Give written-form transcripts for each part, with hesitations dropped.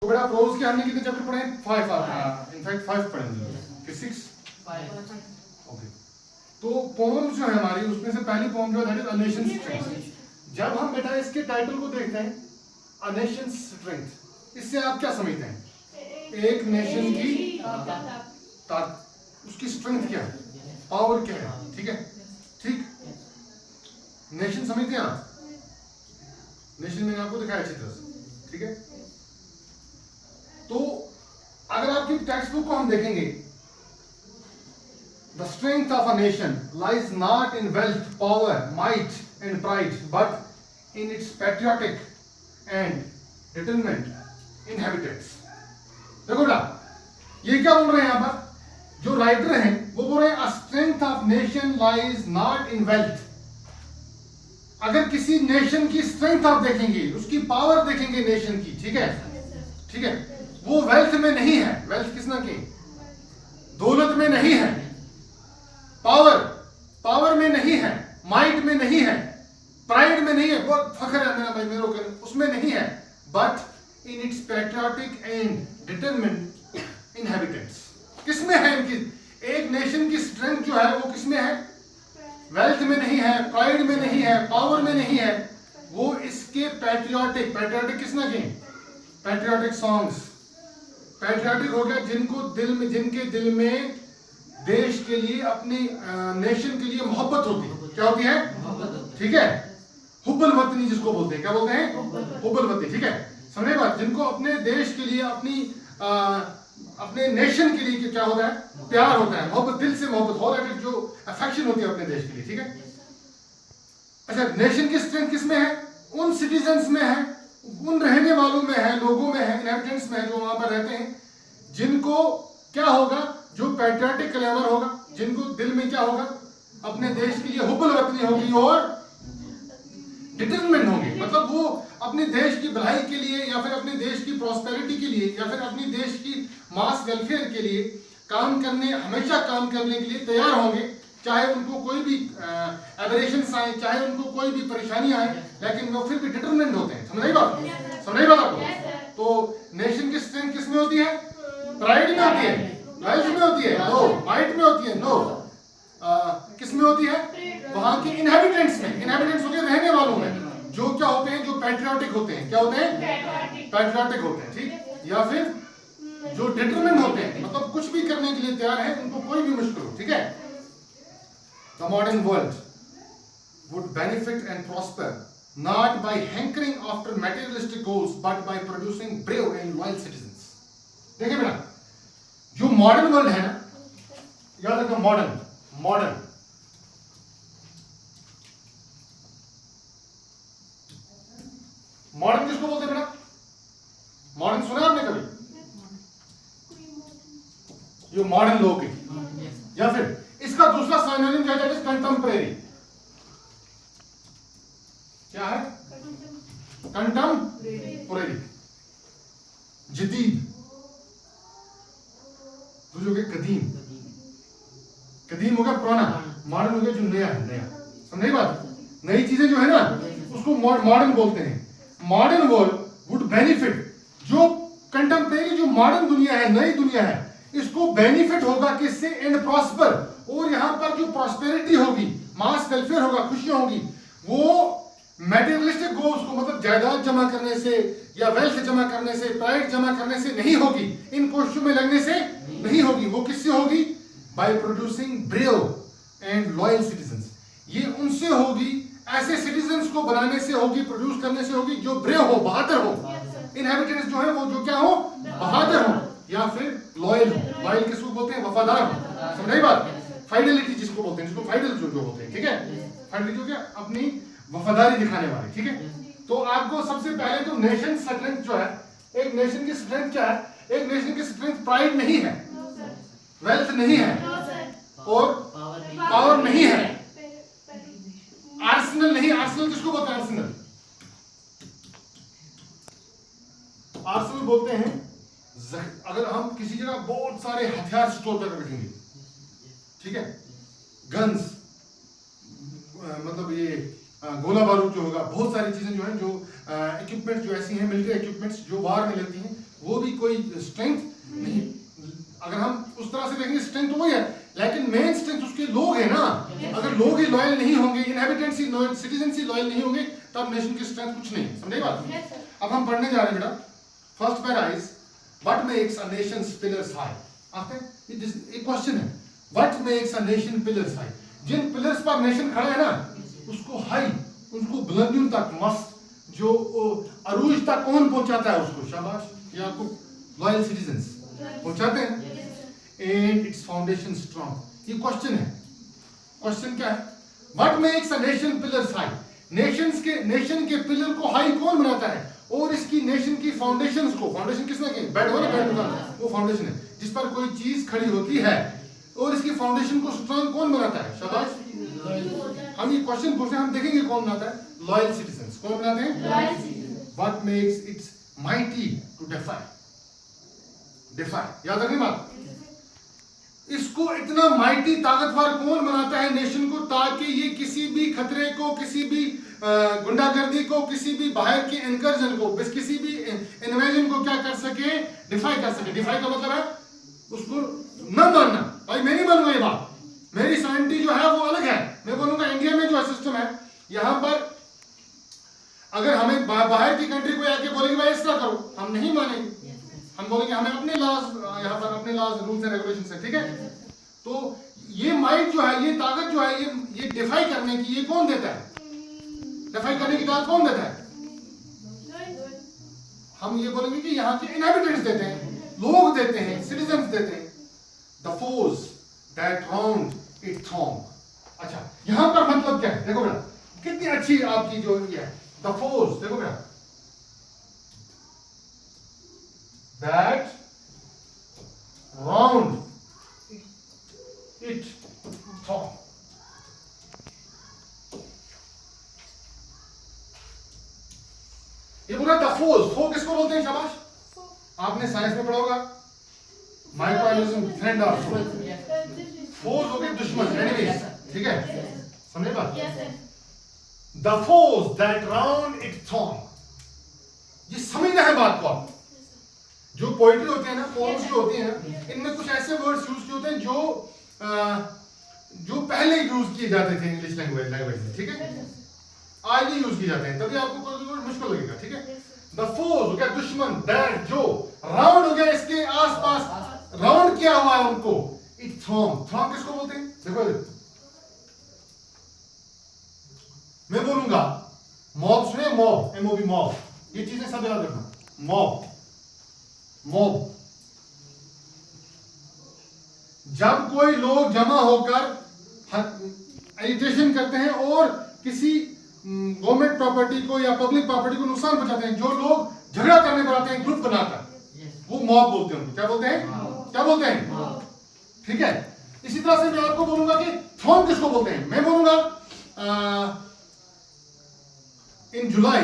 तो बेटा प्रोज के हमने कितने चैप्टर पढ़े? 5 इनफैक्ट 5 पढ़ेंगे कि 6 ओके। तो पोम जो है हमारी, उसमें से पहली पोम जो है that is a nation strength. जब हम बेटा इसके टाइटल को देखते हैं अ नेशन स्ट्रेंथ, इससे आप क्या समझते हैं? एक नेशन की ताकत, उसकी स्ट्रेंथ क्या है, पावर क्या है, ठीक है? ठीक, नेशन समझते हैं आप? नेशन मैंने आपको दिखाया अच्छी तरह से, ठीक है? तो अगर आपकी टेक्स्ट बुक को हम देखेंगे, the strength of a nation lies not in wealth, power, might and pride, but in its patriotic and determinant inhabitants. देखो बेटा, ये क्या बोल रहे हैं यहां पर? जो राइटर हैं वो बोल रहे हैं a strength of nation lies not in wealth. अगर किसी नेशन की स्ट्रेंथ आप देखेंगे, उसकी पावर देखेंगे नेशन की, ठीक है, ठीक है, वो वेल्थ में नहीं है। वेल्थ किसना की? दौलत में नहीं है, पावर में नहीं है, माइट में नहीं है, प्राइड में नहीं है, बहुत फख्र है मेरा भाई मेरे ऊपर, उसमें नहीं है, but in its patriotic and determinant inhabitants. किसमें है इनकी? एक नेशन की स्ट्रेंथ जो है वो किसमें है? वेल्थ में नहीं है, प्राइड में नहीं है, पावर में नहीं है, वो इसके पैट्रियोटिक किसना की? Patriotic songs. पैट्रियोटिक हो गया जिनके दिल में देश के लिए, अपनी नेशन के लिए मोहब्बत होती है। क्या होती है? ठीक है, हुब्बुल वतनी जिसको बोलते हैं, क्या बोलते हैं? हुब्बुल वतनी, ठीक है, समझे बात? जिनको अपने देश के लिए, अपने नेशन के लिए क्या होता है? प्यार होता है, मोहब्बत, दिल से मोहब्बत हो रहा है, जो अफेक्शन होती है अपने देश के लिए, ठीक है? अच्छा, नेशन की स्ट्रेंथ किसमें है? उन सिटीजन्स में है, उन रहने वालों में है, लोगों में है, इनहेबिटेंट्स में है, जो वहां पर रहते हैं, जिनको क्या होगा? जो पैट्रियोटिक क्लेमर होगा, जिनको दिल में क्या होगा? अपने देश के लिए हुब्बुल वतनी होगी और डिटरमिनेंट होंगे। मतलब वो अपने देश की भलाई के लिए, या फिर अपने देश की प्रॉस्पेरिटी के लिए, या फिर अपनी देश की मास वेलफेयर के लिए हमेशा काम करने के लिए तैयार होंगे, चाहे उनको कोई भी एबरेशंस आए, चाहे उनको कोई भी परेशानी आए, लेकिन वो फिर भी डिटरमिनेंट होते हैं। समझ आई बात आपको? तो नेशन की स्ट्रेंथ किसमें होती है? प्राइड में होती है, वेल्थ में होती है, नो, माइट में होती है, नो, किसमें होती है? वहां के इनहेबिटेंट्स में। इनहेबिटेंट्स हो गए रहने वालों में, जो क्या होते हैं? जो पैट्रियोटिक होते हैं। क्या होते हैं? पैट्रियोटिक होते हैं, ठीक? या फिर जो डिटरमिनेंट होते हैं, मतलब कुछ भी करने के लिए तैयार है, उनको कोई भी मुश्किल हो, ठीक है? The modern world would benefit and prosper not by hankering after materialistic goals but by producing brave and loyal citizens. देखिए बेटा, जो मॉडर्न वर्ल्ड है ना, याद रखना, मॉडर्न किसको बोलते हैं बेटा? मॉडर्न सुना आपने कभी? जो मॉडर्न लोग हैं, या फिर इसका दूसरा सिनोनिम क्या है? कंटेम्परेरी। क्या है? कंटेम्परेरी, जदीद, जो कि कदीम हो गया पुराना, मॉडर्न हो गया जो नया है, नया। समझे बात? नई चीजें जो है ना, उसको मॉडर्न बोलते हैं। मॉडर्न वर्ल्ड वुड बेनिफिट, जो कंटेम्परेरी, जो मॉडर्न दुनिया है, नई दुनिया है, इसको बेनिफिट होगा किससे? एंड प्रॉस्पर, और यहां पर जो प्रॉस्पेरिटी होगी, मास वेलफेयर होगा, खुशियां होगी, वो मैटेरियलिस्टिक गोल्स को, मतलब जायदाद जमा करने से या वेल्थ जमा करने से, प्राइड जमा करने से नहीं होगी, इन कोशिशों में लगने से नहीं होगी। वो किससे होगी? By producing brave and loyal citizens. ये उनसे होगी, ऐसे सिटीजन्स को बनाने से होगी, प्रोड्यूस करने से होगी, जो ब्रेव हो, बहादुर हो। इनहेबिटेंट्स जो है वो जो क्या हो? बहादुर हो, या फिर लॉयल हो। लॉयल किसको बोलते हैं? वफादार हो। समझाई बात? फाइडेलिटी जिसको बोलते हैं, जिसको फाइडल जो होते हैं, ठीक है? फाइडेलिटी हो गया अपनी वफादारी दिखाने वाले, ठीक है? तो आपको सबसे पहले तो नेशन स्ट्रेंथ जो है, एक नेशन की स्ट्रेंथ क्या है? एक नेशन की स्ट्रेंथ प्राइड नहीं है, वेल्थ नहीं है, और पावर नहीं है, आर्सेनल नहीं। आर्सेनल किसको बोलते हैं? आर्सेनल बोलते हैं अगर हम किसी जगह बहुत सारे हथियार स्टोर करके रखेंगे, ठीक है, गन्स, मतलब ये गोला बारूद जो होगा, बहुत सारी चीजें जो है, जो इक्विपमेंट्स जो ऐसी हैं, मिलिट्री इक्विपमेंट्स जो वार में लगती हैं, वो भी कोई स्ट्रेंथ नहीं। अगर हम उस तरह से देखेंगे स्ट्रेंथ तो वही है, लेकिन मेन स्ट्रेंथ उसके लोग है ना। अगर लोग ही लॉयल नहीं होंगे, इनहैबिटेंट्स ही लॉयल, सिटीजन्स ही लॉयल नहीं होंगे, तब नेशन की स्ट्रेंथ कुछ नहीं। समझे बात? अब हम पढ़ने जा रहे हैं बेटा। First para is what makes a nations pillars high. आते हैं एक क्वेश्चन है, what makes a nation pillars high. जिन पिलर्स पर नेशन खड़ा है ना, उसको हाई, उसको बुलंदियों तक, मस्त जो अरूज तक कौन पहुंचाता है उसको? शाबाश, ये आपको लॉयल सिटीजन्स पहुंचाते हैं। And it's foundation strong. ये क्वेश्चन है। क्वेश्चन क्या है? What makes a nation pillars high. Nation के पिलर को हाई कौन बनाता है? और इसकी नेशन की फाउंडेशंस को, फाउंडेशन किसने की? बेड हो ना, बेड बनाना, वो फाउंडेशन है जिस पर कोई चीज खड़ी होती है। और इसकी फाउंडेशन को स्ट्रॉन्ग कौन बनाता है? शाबाश। हम ये क्वेश्चन पूछे, हम देखेंगे कौन बनाता है? Loyal citizens. कौन बनाते हैं? What makes its mighty to defy. याद रखनी बात। इसको इतना माइटी, ताकतवर कौन बनाता है नेशन को, ताकि ये किसी भी खतरे को, किसी भी गुंडागर्दी को, किसी भी बाहर के इनकर्जन को, किसी भी इन्वेजन को क्या कर सके? डिफाई कर सके। डिफाई का मतलब है उसको न मानना। भाई मैं नहीं मानूंगा ये बात, मेरी सॉवरेनिटी जो है वो अलग है। मैं बोलूंगा इंडिया में जो सिस्टम है, यहां पर अगर हमें बाहर की कंट्री को आके बोलेंगे भाई इस तरह करो, हम नहीं मानेंगे। हम बोलेंगे हमें अपने लॉज, यहाँ पर अपने लॉज, रूल्स एंड रेगुलेशंस है, ठीक है। तो ये माइट जो है, ये ताकत जो है, ये डिफाई करने की, ये कौन देता है? डिफाई करने की ताकत कौन देता है? हम ये बोलेंगे कि यहाँ के इनहैबिटेंट्स देते हैं, लोग देते हैं, सिटीजन्स देते हैं। The forts that round it throng. अच्छा, यहाँ पर मतलब क्या है? देखो बेटा, कितनी अच्छी आपकी जो ये है द फोर्स। देखो बेटा, that round it thought। ये पूरा द फोर्स। फो किसको बोलते हैं? शाबाश, आपने साइंस में पढ़ा होगा, माइक्रोऑर्गेनिज्म फ्रेंड ऑफ फोर्स हो गए दुश्मन, एनिमीज, ठीक है। समझे बात? The forts that round it throng. ये समझना है बात को। आप जो पोइट्री होती है ना, पोएम्स जो होती है ना, इनमें कुछ ऐसे वर्ड्स यूज किए होते हैं जो पहले यूज किए जाते थे इंग्लिश लैंग्वेज में, ठीक है। आज भी यूज किए जाते हैं, तभी आपको कोई वर्ड मुश्किल लगेगा, ठीक है। द फोर्स हो गया दुश्मन, दैट जो, राउंड हो गया इसके आसपास, राउंड किया हुआ है उनको। इट थॉन्ग। थॉन्ग किसको बोलते हैं? देखो मैं बोलूंगा मॉब, सुने? Mob, MOB, mob. ये चीजें सब याद रखना। मॉब, मॉब, जब कोई लोग जमा होकर एजिटेशन करते हैं और किसी गवर्नमेंट प्रॉपर्टी को या पब्लिक प्रॉपर्टी को नुकसान पहुंचाते हैं, जो लोग झगड़ा करने पर आते हैं ग्रुप बनाकर, वो मॉब बोलते हैं। क्या बोलते हैं? क्या बोलते हैं? ठीक है। इसी तरह से मैं आपको बोलूंगा कि थॉन्ग किसको बोलते हैं? मैं बोलूंगा इन जुलाई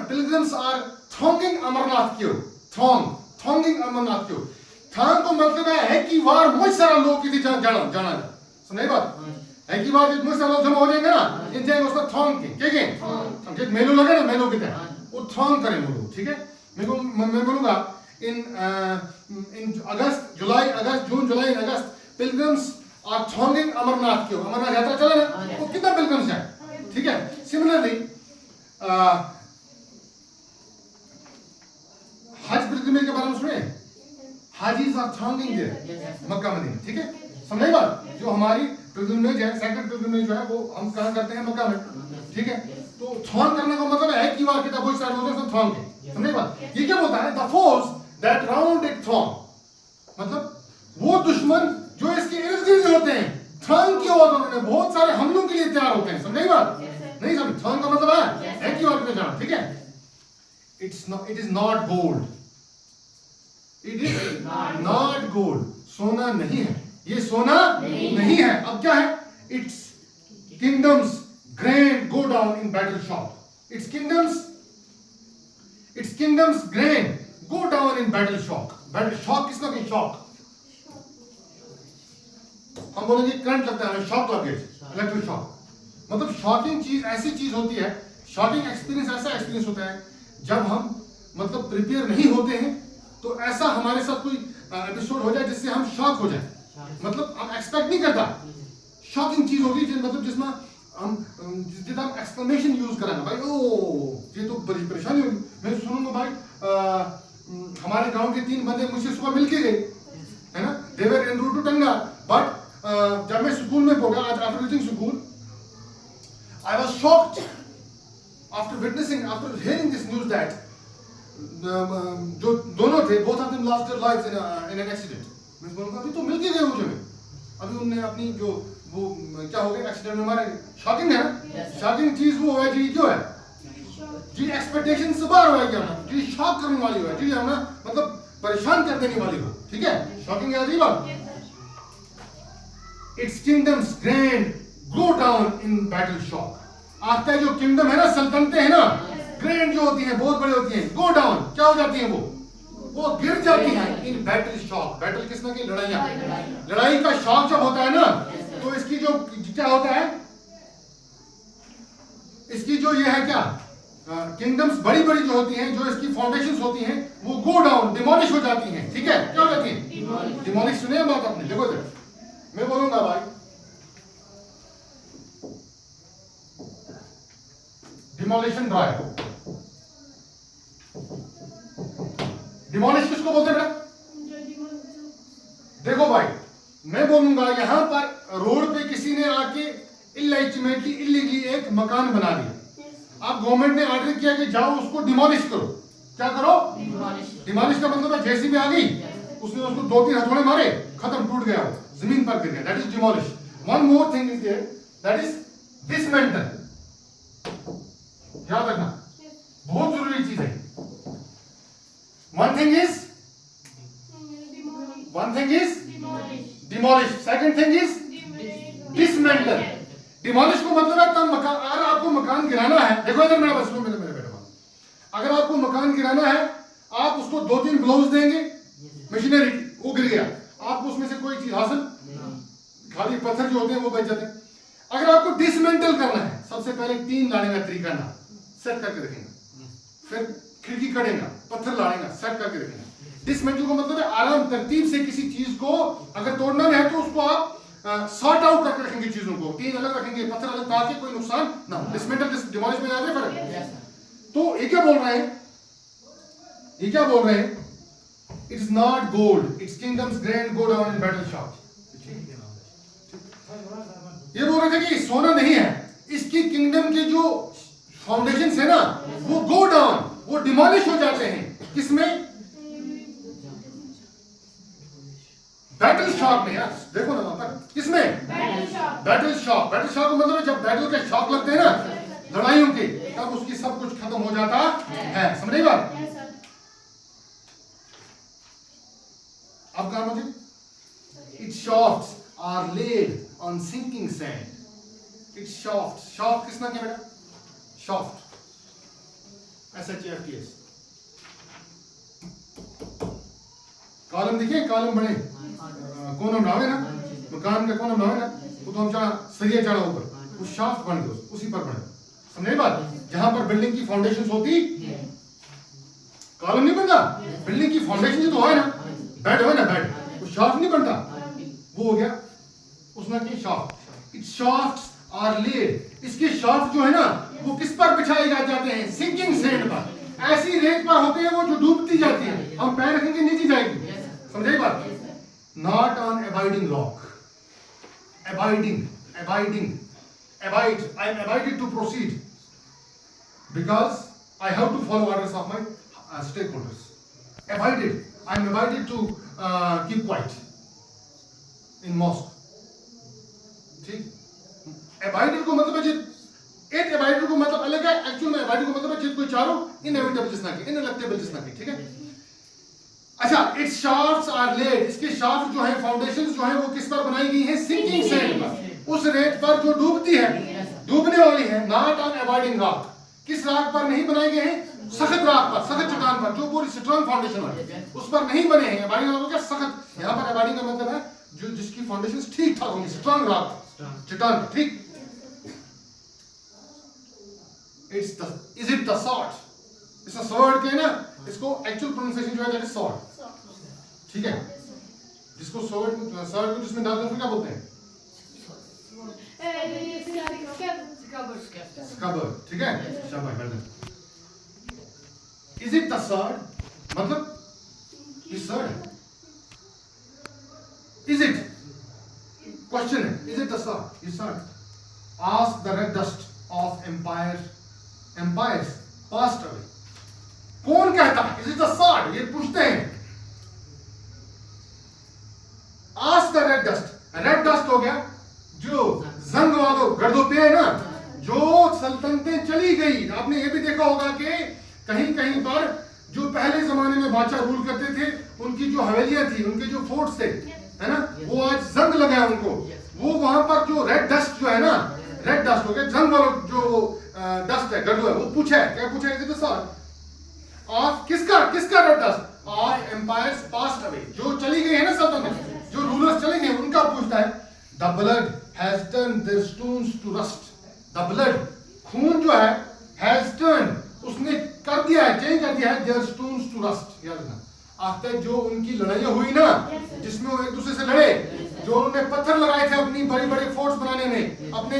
pilgrims are thronging अमरनाथ क्यों? thronging अमरनाथ क्यों? थॉन्ग को मतलब है कि वार मुझ सारा लोग किसी जाना सुनाई बात है कि बार मुझ सारा लोग जमा हो जाएंगे ना, इन जाएंगे उसका थॉन्ग के क्या मेनू लगे ना, मेनू कितना वो थॉन्ग करेंगे वो लोग, ठीक है। मैं बोलूंगा इन अगस्त, जुलाई, अगस्त, जून, जुलाई, अगस्त, pilgrims are thronging अमरनाथ क्यों? अमरनाथ यात्रा चला ना, वो कितना pilgrims है, ठीक है। सिमिलरली हज पिलग्रिमेज के बारे में सुने? Hajis are thronging there, Mecca Medina, ठीक है। समझे बात? जो हमारी पिलग्रिमेज है, सेकंड पिलग्रिमेज जो है वो हम कहां करते हैं? मक्का में, ठीक है। तो थ्रॉन करने का मतलब है कि वार के तब स्टार्ट होते हैं थ्रॉन के। समझे बात? ये क्या बोलता है? The forts that round it thrown, मतलब वो दुश्मन जो इसके इर्द-गिर्द होते हैं, थ्रॉन की ओर उन्होंने बहुत सारे हमलों के लिए तैयार होते हैं। समझे बात? नहीं समझ? थ्रॉन का मतलब है कि वार पे जाना, ठीक है। it is not gold, it is not gold, सोना नहीं है, ये सोना नहीं है। अब क्या है? its kingdoms grain go down in battle shock, its kingdoms grain go down in battle shock। battle shock किसका? की शॉक, हम बोलेंगे करंट लगता है, शॉक लगे, इलेक्ट्रिक शॉक। मतलब शॉकिंग चीज ऐसी चीज होती है, शॉकिंग एक्सपीरियंस ऐसा एक्सपीरियंस होता है जब हम मतलब प्रिपेयर नहीं होते हैं, तो ऐसा हमारे साथ कोई एपिसोड हो जाए जिससे हम शॉक हो जाए, मतलब हम एक्सपेक्ट नहीं करता, शॉकिंग चीज होगी मतलब जिसमें हम जितना हम एक्सक्लेमेशन यूज कराना भाई, ओ ये तो बड़ी परेशानी होगी। मैं सुनूंगा भाई हमारे गांव के 3 बंदे मुझसे सुबह मिल के गए, है ना, दे वर एन रूट टू टंगा, बट जब मैं स्कूल में पहुंचा आज after reaching school, I was shocked after witnessing, after hearing this news that जो दोनों थे, both of them lost their lives in an accident. मैं बोलूंगा अभी तो मिल के गए मुझे, अभी उनने अपनी जो वो क्या हो गया एक्सीडेंट में मारे। शॉकिंग है ना, शॉकिंग चीज वो है जी, क्यों है जी, एक्सपेक्टेशन से बाहर हुआ क्या ना जी, शॉक करने वाली हो जी, हम ना मतलब परेशान कर देने वाली हो, ठीक है, शॉकिंग है जी बात। It's kingdoms grand go down in battle shock. आपका जो किंगडम है ना, सल्तनतें हैं ना, ग्रैंड जो होती हैं, बहुत बड़ी होती हैं, गो डाउन क्या हो जाती हैं, वो गिर जाती हैं इन बैटल शॉक। बैटल किसना की, लड़ाइयां, लड़ाई का शॉक जब होता है ना, तो इसकी जो क्या होता है, इसकी जो ये है क्या किंगडम्स बड़ी बड़ी जो होती हैं, जो इसकी फाउंडेशंस होती हैं, वो गो डाउन, डिमोलिश हो जाती हैं, ठीक है, क्या हो जाती हैं, डिमोलिश। सुनिए बात आपने, देखो इधर मैं बोलूंगा भाई, डिमोलिशन ड्राइव, डिमोलिश किसको बोलते हैं बेटा, देखो भाई मैं बोलूंगा यहां पर रोड पे किसी ने आके इलीगली इलीगली एक मकान बना दिया, अब गवर्नमेंट ने ऑर्डर किया कि जाओ उसको डिमोलिश करो, क्या करो, डिमोलिश का मतलब है जेसीबी आ गई, उसने उसको 2-3 हथौड़े मारे, खत्म, टूट गया, वो जमीन पर गिर गया, that is demolish. One more thing is there, that is dismantle, याद रखना, बहुत जरूरी चीज है। One thing is demolish, second thing is dismantle. Demolish को मतलब है तब मकान, अगर आपको मकान गिराना है, देखो इधर मेरा बस मेरे बेटा, अगर आपको मकान गिराना है, आप उसको 2-3 ब्लोज देंगे, मशीनरी वो गिर गया, आपको उसमें से कोई चीज हासिल, खाली पत्थर जो होते हैं वो बच जाते हैं। अगर आपको डिसमेंटल करना है, सबसे पहले 3 लाने का तरीका ना, सेट करके रखेंगे, फिर खिड़की करेगा, पत्थर लाएगा, सेट करके रखेंगे। डिसमेंटल का मतलब है आराम तरतीब से किसी चीज को अगर तोड़ना है तो उसको आप सॉर्ट आउट करके रखेंगे, चीजों को 3 अलग रखेंगे, पत्थर अलग, ताकि कोई नुकसान ना हो। डिसमेंटल डिमोलिश में ज्यादा फर्क है। तो ये क्या बोल रहे हैं, ये क्या बोल रहे हैं, it is not gold, it's kingdoms grand go down in battle shock. ये बोल रहे थे कि सोना नहीं है, इसकी किंगडम के जो फाउंडेशंस है ना, वो गो डाउन, वो डिमोलिश हो जाते हैं, किसमें, बैटल शॉक में। यार देखो ना वहां पर, किसमें, बैटल शॉक। बैटल शॉक का मतलब है जब बैटल के शॉक लगते हैं ना, लड़ाइयों के, तब उसकी सब कुछ खत्म हो जाता है, समझ रही बात। अब कहा मुझे, its shafts are laid on sinking sand. Its shaft, shaft किसना क्या बेटा, शॉफ्ट, SHAFTS, कॉलम देखिए, कॉलम बने, कोना बनावे ना, मकान का कोना बनावे ना, वो तो हम चाह सरिया चढ़ा ऊपर, वो शाफ्ट बन गए, उसी पर बने, समझे बात। जहां पर बिल्डिंग की फाउंडेशन होती, कॉलम नहीं बनता, बिल्डिंग की फाउंडेशन जो तो है ना, बेड हो ना, बेड, वो शाफ्ट नहीं बनता, वो हो गया उसमें की shaft. Its shafts are laid, इसके शाफ्ट जो है ना, वो किस पर बिछाए जाते हैं, सिंकिंग सैंड पर, ऐसी रेत पर होते हैं वो जो डूबती जाती है, हम पैर रखेंगे नीचे जाएगी, समझे बात। Not on abiding rock. Abide. I am abided to proceed because I have to follow orders of my stakeholders. Abided. I am abided to keep quiet in mosque. ठीक? Abided को मतलब है जित, एक abided को मतलब अलग है, actual में abided को मतलब है जित कोई चारों inevitable जिसना की, ineluctable जिसना की, ठीक है। अच्छा, इट्स शाफ्ट्स आर लेड, इसके शाफ्ट जो है, फाउंडेशंस जो है, वो किस पर बनाई गई है, सिंकिंग सैंड पर, उस रेत पर जो डूबती है, डूबने वाली है। नॉट ऑन अबाइडिंग रॉक, किस रॉक पर नहीं बनाए गए हैं, सख्त रॉक पर, सख्त चट्टान पर, जो पूरी स्ट्रांग फाउंडेशन है, उस पर नहीं बने हैं। अबाइडिंग रॉक क्या, सख्त, यहाँ पर अबाइडिंग का मतलब है जो जिसकी फाउंडेशन ठीक ठाक होंगी, स्ट्रांग रॉक, चट्टान, ठीक। It's the, is it the sort इस स्वॉर्ड के ना, इसको एक्चुअल प्रोनाउंसिएशन जो है दैट इज स्वॉर्ड, ठीक है। जिसको स्वॉर्ड को जिसमें डालते हैं उसको क्या बोलते हैं? स्कबर, ठीक है, शाबाश, well done. Is it the sword, मतलब ये स्वॉर्ड है, इज इट, क्वेश्चन है, इज इट द स्वॉर्ड, ये sword. Ask the red dust of empires past away. कौन कहता है इज इट द स्वॉर्ड? ये पूछते हैं। Ask the red dust, red dust हो गया जो जंग वालों गर्दों पे है ना, जो सल्तनतें चली गई। आपने ये भी देखा होगा कि कहीं कहीं पर जो पहले जमाने में बादशाह रूल करते थे, उनकी जो हवेलियां थी, उनके जो फोर्ट्स थे, है ना, वो आज जंग लगा है उनको। वो वहां पर जो रेड डस्ट जो है ना, रेड डस्ट हो गया, जंग वालों जो डस्ट है, गर्दो है, वो पूछा है, क्या पूछा है? Is it the sword of किसका red dust of empires past away, जो चली गई है ना सल्तनत, जो रूलर्स चले गए, उनका पूछता है। The blood has turn their stones to rust, the blood, खून जो है, हैज टर्न, उसने कर दिया है, चेंज कर दिया है, देयर स्टोन्स टू रस्ट। याद रखना, आफ्टर जो उनकी लड़ाइयां हुई ना, जिसमें वो एक दूसरे से लड़े, जो उन्होंने पत्थर लगाए थे अपनी बड़े बड़े फोर्ट्स बनाने में, अपने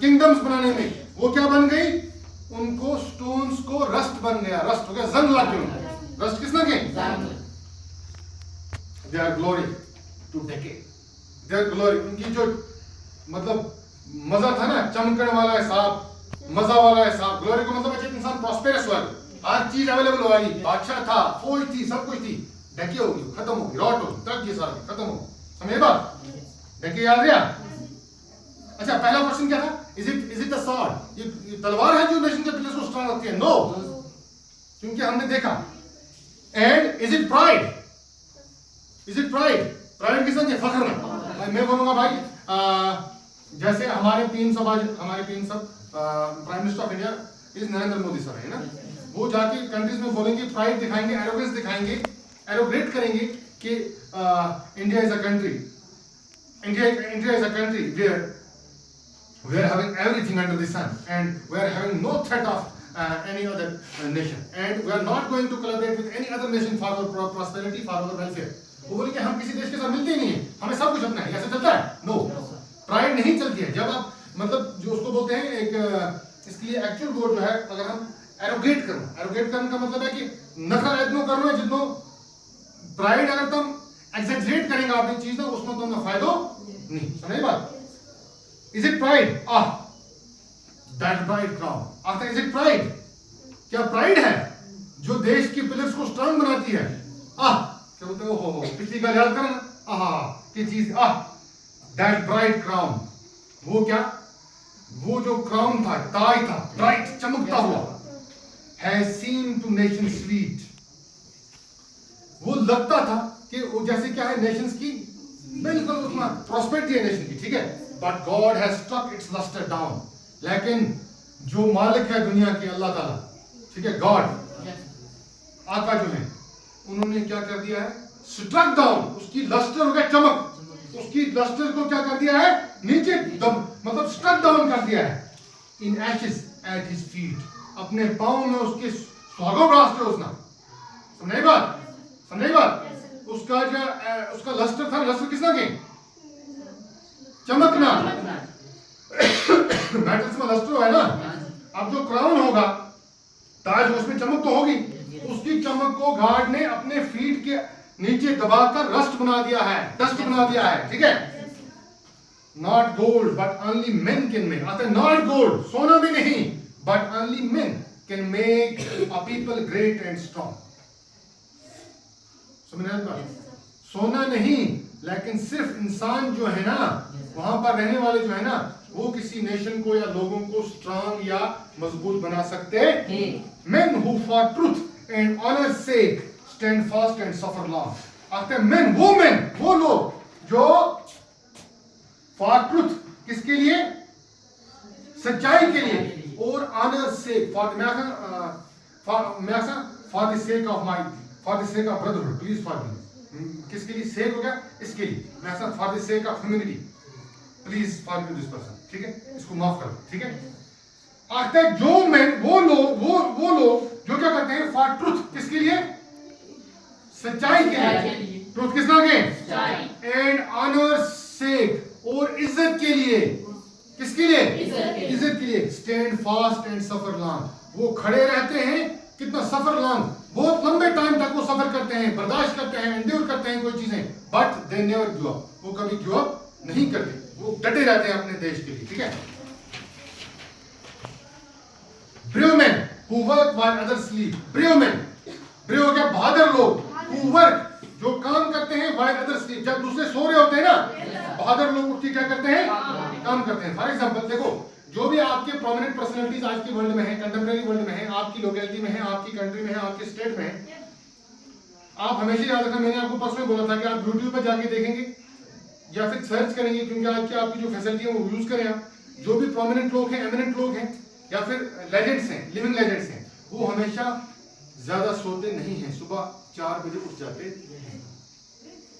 किंगडम्स बनाने में, वो क्या बन गई? उनको स्टोन्स को रस्ट बन गया, रस्ट हो गया, जंग लग गई। रस्ट किसने की? Their glory to decay, their glory, उनकी जो मतलब मजा था ना, चमकने वाला है साहब, मजा वाला है साहब। ग्लोरी को मतलब एक इंसान प्रॉस्पेरस हुआ, हर चीज अवेलेबल हुआ, बादशाह था, फौज थी, सब कुछ थी, डेके होगी, खत्म होगी, रॉट होगी, तरक्की सारी खत्म होगी। समझे बात? डेके याद रहा? अच्छा, पहला क्वेश्चन क्या था? Is it the sword? ये तलवार है जो नेशन के पिलर्स को स्ट्रांग रखती है? नो, क्योंकि हमने देखा। And is it pride? Is it pride? Pride किसने किया? फख्र ना। मैं बोलूंगा भाई, जैसे हमारे पीएम साहब prime minister of India is Narendra Modi sir, है ना, वो जाके कंट्रीज में बोलेंगे, प्राइड दिखाएंगे, एरोगेंस दिखाएंगे, एरोग्रेट करेंगे कि India is a country, India is a country where we are having everything under the sun and we are having no threat of any other nation and we are not going to collaborate with any other nation for our prosperity, for our welfare। वो बोले कि हम किसी देश के साथ मिलते ही नहीं है, हमें सब कुछ अपना है। ऐसा चलता है? नो, प्राइड नहीं चलती है। जब आप मतलब जो उसको बोलते हैं एक, इसके लिए एक्चुअल वर्ड जो है, अगर हम एरोगेट करने का मतलब है कि नखरा इतना करना है जितना प्राइड, अगर तुम एग्जैजरेट करेंगे अपनी चीज ना, उसमें तुम्हें फायदा नहीं। समझे बात? Is it pride? That bright crown. After is it pride? क्या प्राइड है जो देश की पिलर्स को स्ट्रांग बनाती है? क्या बोलते हो? पिछली बार याद करना, ये चीज, that bright crown, वो क्या? वो जो क्राउन था, ताज था, ब्राइट, चमकता हुआ, has seemed to nation sweet, वो लगता था कि वो जैसे क्या है, नेशंस की बिल्कुल उसमें प्रॉस्पेरिटी है नेशन की, ठीक है। But God has struck its luster down. लेकिन जो मालिक है दुनिया की, अल्लाह ताला, ठीक है, गॉड, आका जो है, उन्होंने क्या कर दिया है? स्ट्रक डाउन, उसकी लस्टर हो गया चमक, उसकी लस्टर को क्या कर दिया है? नीचे दम, मतलब स्ट्रक डाउन कर दिया है। इन एशेस एट हिज फीट, अपने पांव में उसके सुहागों रास्ते उसना। समझे बात? उसका जो उसका लस्टर था, लस्टर किसना के? चमकना, मेटल्स में लस्टर है ना। अब जो क्राउन होगा, ताज, उसमें चमक तो होगी, उसकी चमक को गॉड ने अपने फीट के नीचे दबाकर रस्ट बना दिया है, डस्ट बना दिया है, ठीक है। Not gold but only main can make, अतः नॉट गोल्ड, सोना भी नहीं, but only main can make a people great and strong. समझ रहे हैं? सोना नहीं, लेकिन सिर्फ इंसान जो है ना, वहां पर रहने वाले जो है ना, वो किसी नेशन को या लोगों को स्ट्रांग या मजबूत बना सकते हैं। Men who for truth and honor's sake stand fast and suffer long. After men, वो लोग जो for truth, किसके लिए? सच्चाई के लिए, और honor's sake, for the sake of brotherhood, please forgive me. किसके लिए सेक हो गया? इसके लिए, मैं ऐसा for the sake of humanity, please forgive this person, ठीक है, इसको माफ कर दो, ठीक है। आर्किटेक्ट जो मैन वो लोग जो क्या करते हैं फॉर ट्रुथ, किसके लिए? सच्चाई के लिए। ट्रुथ किस नाम के? एंड ऑनर सेक, और इज्जत के लिए। किसके लिए? इज्जत के लिए। Stand fast and suffer long, वो खड़े रहते हैं कितना? सफर लॉन्ग, बहुत लंबे टाइम तक वो सफर करते हैं, बर्दाश्त करते हैं, एंड्योर करते हैं कोई चीजें, but they never give up, वो कभी गिव अप नहीं करते, वो डटे रहते हैं अपने देश के लिए। ठीक है। Brave man who work while others sleep, brave man, brave हो गया बहादुर लोग, हु वर्क जो काम करते हैं, व्हाइल अदर्स स्लीप जब दूसरे सो रहे होते हैं ना, बहादुर लोग उठ के क्या करते हैं? काम करते हैं। फॉर एग्जांपल देखो, जो भी आपके प्रोमिनेंट पर्सनालिटीज आज की वर्ल्ड में है, कंटेम्परेरी वर्ल्ड में है, आपकी लोकेलिटी में है, आपकी कंट्री में है, आपके स्टेट में है, आप हमेशा याद रखना, मैंने आपको परसों बोला था कि आप YouTube पर जाके देखेंगे या फिर सर्च करेंगे, क्योंकि आज की आपकी जो फैसिलिटी है वो यूज करें आप। जो भी प्रोमिनेंट लोग हैं, एमिनेंट लोग हैं या फिर लेजेंड्स हैं, लिविंग लेजेंड्स हैं, वो हमेशा ज्यादा सोते नहीं हैं, सुबह 4 बजे उठ जाते हैं।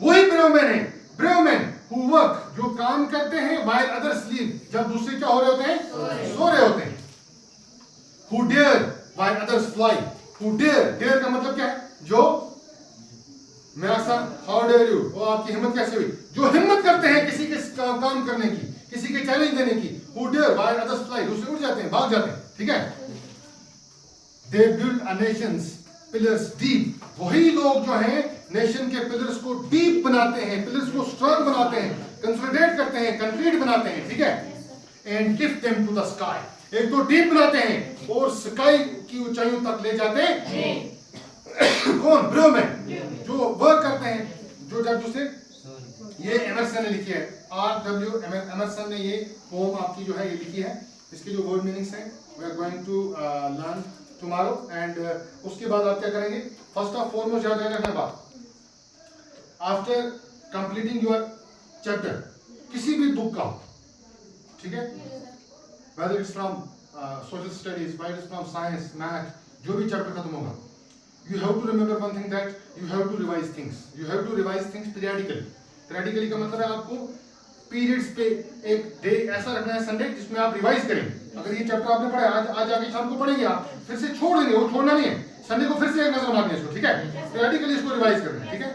वही ब्रेव मैन है, ब्रेव मैन हु वर्क जो काम करते हैं, व्हाइल अदर्स स्लीप जब दूसरे क्या हो रहे होते हैं? सो रहे होते हैं। Who dare while others fly, who dare, dare का मतलब क्या है? जो मेरा सन, हाउ डेयर यू, वो आपकी हिम्मत कैसे हुई? जो हिम्मत करते हैं किसी के काम करने की, किसी के चैलेंज देने की। Who dare while others fly, दूसरे उड़ जाते हैं, भाग जाते हैं। ठीक है। They build a nations pillars deep, वही लोग जो हैं नेशन के पिलर्स को डीप बनाते हैं, पिलर्स को स्ट्रांग बनाते हैं, कंसोलिडेट करते हैं, कंक्रीट बनाते हैं। ठीक है। And lift them to the sky, एक तो डीप बनाते हैं और स्काई की ऊंचाइयों तक ले जाते हैं। कौन? ब्रेव मैन जो वर्क करते हैं, जो जब दूसरे, ये एमरसन ने लिखी है, R.W. एमरसन ने ये पोम आपकी जो है ये लिखी है। इसके जो वर्ड मीनिंग्स हैं we are going to learn tomorrow, and उसके बाद आप क्या करेंगे? फर्स्ट ऑफ फॉरमोस्ट याद रखना बात, आफ्टर कंप्लीटिंग योर चैप्टर किसी भी बुक का, ठीक है, whether it's from social studies, whether it's from science, math, जो भी चैप्टर खत्म होगा, you have to remember one thing, that you have to revise things, you have to revise things periodically. periodically का मतलब है आपको periods पे एक डे ऐसा रखना है संडे जिसमें आप रिवाइज करें। अगर ये चैप्टर आपने पढ़ा आज आके शाम को पढ़ेंगे, आप फिर से छोड़ देंगे, वो छोड़ना नहीं है, संडे को फिर से एक नजर मारनी है इसको। ठीक है। periodically इसको रिवाइज करना है। ठीक है।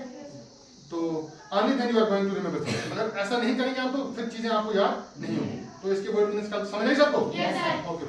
तो only then you are going to remember things, अगर ऐसा नहीं करेंगे आप तो फिर चीजें आपको याद नहीं होंगी। तो इसके वर्ड मीनिंग्स का समझ नहीं सबको? ओके।